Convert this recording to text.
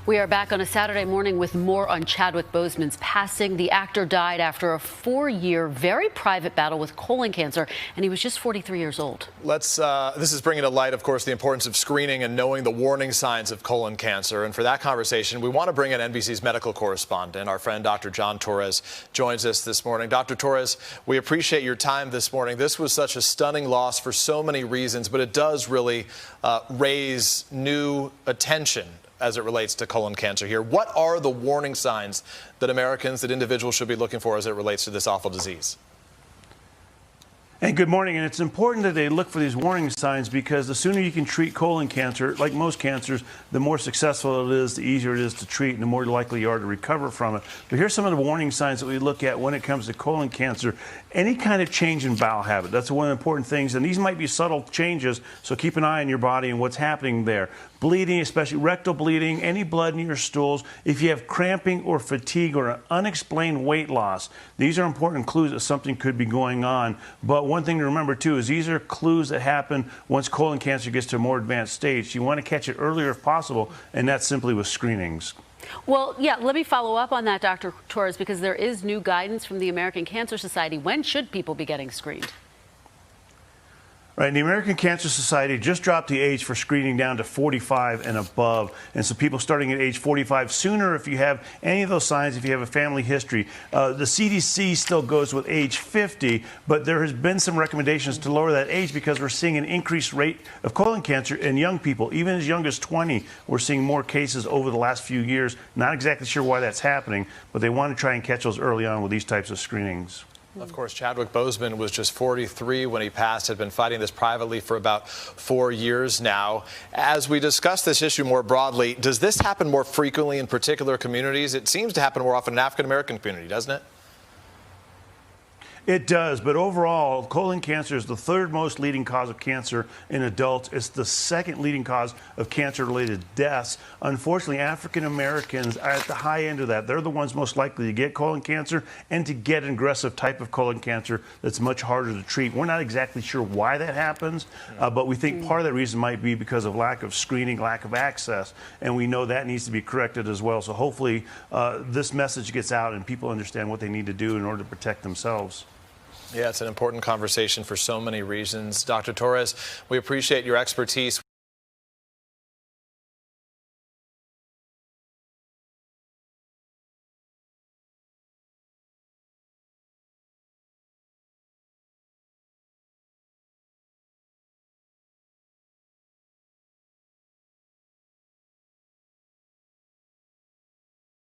We are back on a Saturday morning with more on Chadwick Boseman's passing. The actor died after a 4-year, very private battle with colon cancer, and he was just 43 years old. This is bringing to light, of course, the importance of screening and knowing the warning signs of colon cancer. And for that conversation, we want to bring in NBC's medical correspondent. Our friend Dr. John Torres joins us this morning. Dr. Torres, we appreciate your time this morning. This was such a stunning loss for so many reasons, but it does really raise new attention as it relates to colon cancer here. What are the warning signs that Americans, that individuals should be looking for as it relates to this awful disease? And good morning. And it's important that they look for these warning signs because the sooner you can treat colon cancer, like most cancers, the more successful it is, the easier it is to treat, and the more likely you are to recover from it. But here's some of the warning signs that we look at when it comes to colon cancer. Any kind of change in bowel habit, that's one of the important things. And these might be subtle changes, so keep an eye on your body and what's happening there. Bleeding, especially rectal bleeding, any blood in your stools. If you have cramping or fatigue or an unexplained weight loss, these are important clues that something could be going on. But one thing to remember, too, is these are clues that happen once colon cancer gets to a more advanced stage. You want to catch it earlier if possible, and that's simply with screenings. Well, yeah, let me follow up on that, Dr. Torres, because there is new guidance from the American Cancer Society. When should people be getting screened? Right, the American Cancer Society just dropped the age for screening down to 45 and above. And so people starting at age 45 sooner if you have any of those signs, if you have a family history. The CDC still goes with age 50, but there has been some recommendations to lower that age because we're seeing an increased rate of colon cancer in young people. Even as young as 20, we're seeing more cases over the last few years. Not exactly sure why that's happening, but they want to try and catch those early on with these types of screenings. Of course, Chadwick Boseman was just 43 when he passed, had been fighting this privately for about 4 years now. As we discuss this issue more broadly, does this happen more frequently in particular communities? It seems to happen more often in the African-American community, doesn't it? It does, but overall, colon cancer is the third most leading cause of cancer in adults. It's the second leading cause of cancer-related deaths. Unfortunately, African Americans are at the high end of that. They're the ones most likely to get colon cancer and to get an aggressive type of colon cancer that's much harder to treat. We're not exactly sure why that happens, but we think part of that reason might be because of lack of screening, lack of access, and we know that needs to be corrected as well. So hopefully this message gets out and people understand what they need to do in order to protect themselves. Yeah, it's an important conversation for so many reasons. Dr. Torres, we appreciate your expertise.